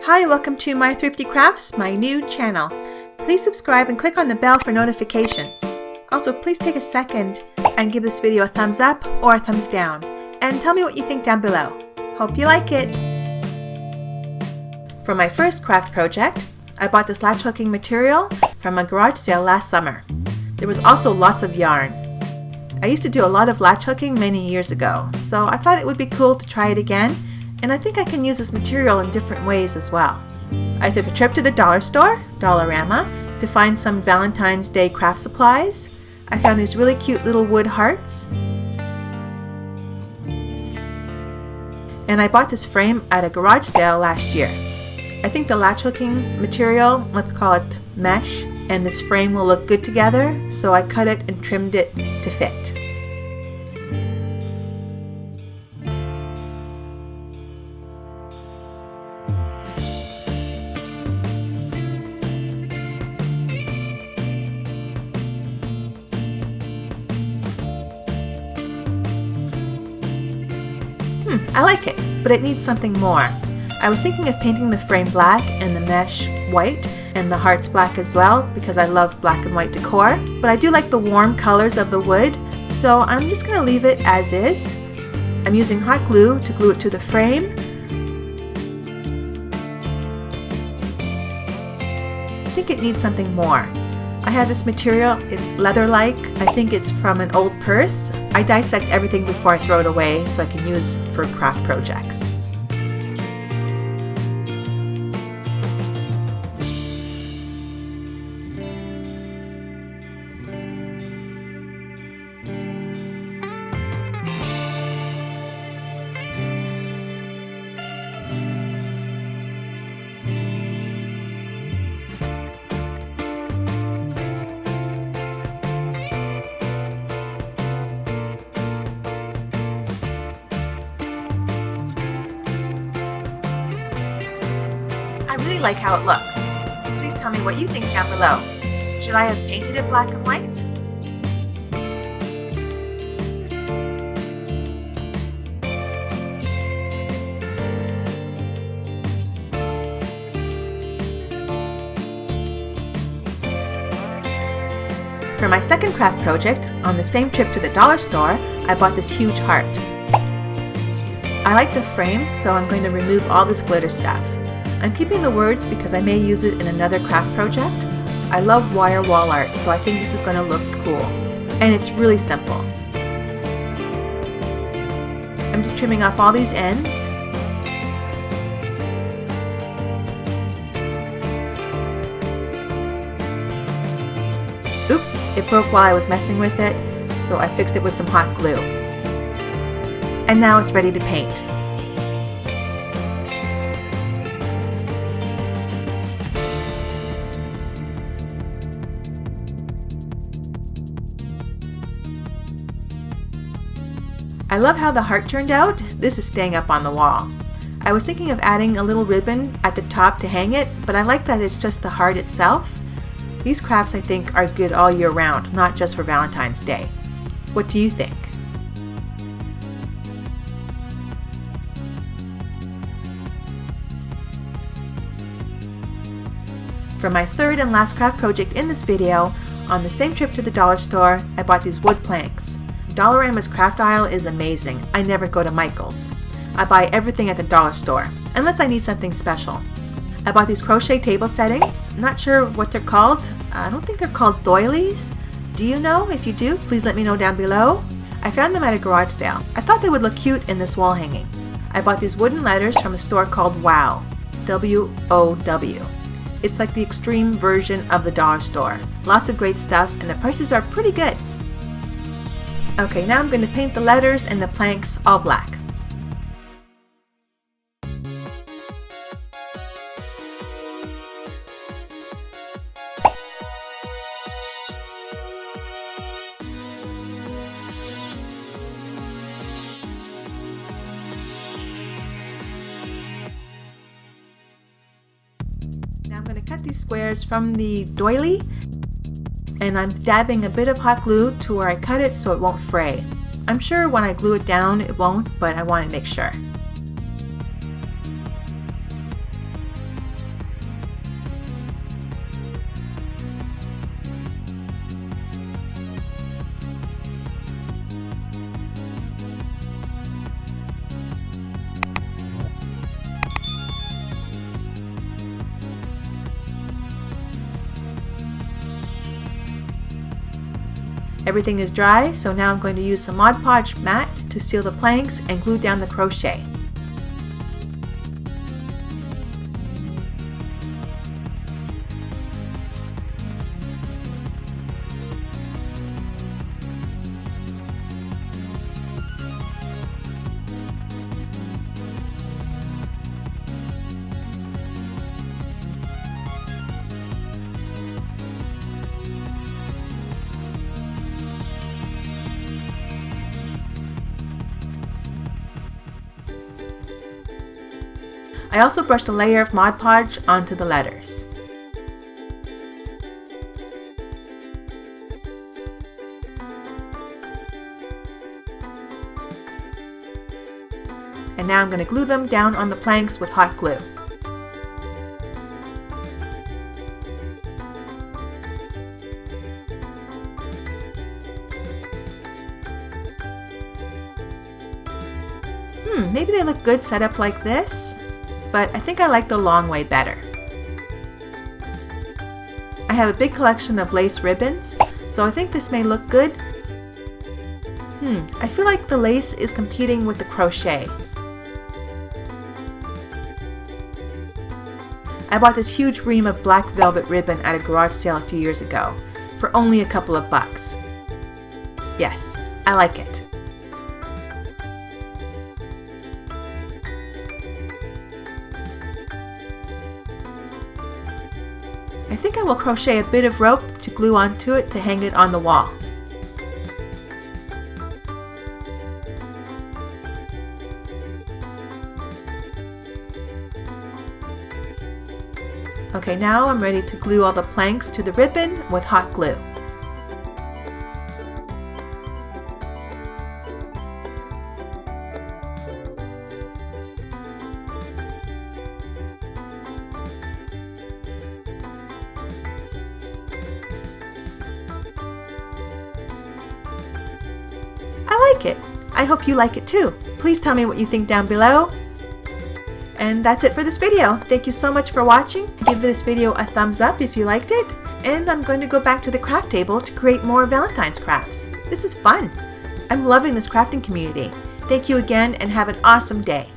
Hi, welcome to my Thrifty Crafts, my new channel. Please subscribe and click on the bell for notifications. Also, please take a second and give this video a thumbs up or a thumbs down. And tell me what you think down below. Hope you like it! For my first craft project, I bought this latch hooking material from a garage sale last summer. There was also lots of yarn. I used to do a lot of latch hooking many years ago, so I thought it would be cool to try it again, and I think I can use this material in different ways as well. I took a trip to the dollar store, Dollarama, to find some Valentine's Day craft supplies. I found these really cute little wood hearts. And I bought this frame at a garage sale last year. I think the latch hooking material, let's call it mesh, and this frame will look good together, so I cut it and trimmed it to fit. I like it, but it needs something more. I was thinking of painting the frame black and the mesh white and the hearts black as well because I love black and white decor, but I do like the warm colors of the wood, so I'm just going to leave it as is. I'm using hot glue to glue it to the frame. I think it needs something more. I have this material, it's leather-like. I think it's from an old purse. I dissect everything before I throw it away so I can use for craft projects. I really like how it looks. Please tell me what you think down below. Should I have painted it black and white? For my second craft project, on the same trip to the dollar store, I bought this huge heart. I like the frame, so I'm going to remove all this glitter stuff. I'm keeping the words because I may use it in another craft project. I love wire wall art, so I think this is going to look cool. And it's really simple. I'm just trimming off all these ends. Oops, it broke while I was messing with it, so I fixed it with some hot glue. And now it's ready to paint. I love how the heart turned out. This is staying up on the wall. I was thinking of adding a little ribbon at the top to hang it, but I like that it's just the heart itself. These crafts I think are good all year round, not just for Valentine's Day. What do you think? For my third and last craft project in this video, on the same trip to the dollar store, I bought these wood planks. Dollarama's craft aisle is amazing. I never go to Michael's. I buy everything at the dollar store, unless I need something special. I bought these crochet table settings. Not sure what they're called. I don't think they're called doilies. Do you know? If you do, please let me know down below. I found them at a garage sale. I thought they would look cute in this wall hanging. I bought these wooden letters from a store called WOW. W-O-W. It's like the extreme version of the dollar store. Lots of great stuff, and the prices are pretty good. Okay, now I'm going to paint the letters and the planks all black. Now I'm going to cut these squares from the doily, and I'm dabbing a bit of hot glue to where I cut it so it won't fray. I'm sure when I glue it down it won't, but I want to make sure. Everything is dry, so now I'm going to use some Mod Podge mat to seal the planks and glue down the crochet. I also brushed a layer of Mod Podge onto the letters. And now I'm going to glue them down on the planks with hot glue. Maybe they look good set up like this, but I think I like the long way better. I have a big collection of lace ribbons, so I think this may look good. I feel like the lace is competing with the crochet. I bought this huge ream of black velvet ribbon at a garage sale a few years ago for only a couple of bucks. Yes, I like it. I think I will crochet a bit of rope to glue onto it to hang it on the wall. Okay, now I'm ready to glue all the planks to the ribbon with hot glue. I like it. I hope you like it too. Please tell me what you think down below. And that's it for this video. Thank you so much for watching. Give this video a thumbs up if you liked it. And I'm going to go back to the craft table to create more Valentine's crafts. This is fun. I'm loving this crafting community. Thank you again and have an awesome day.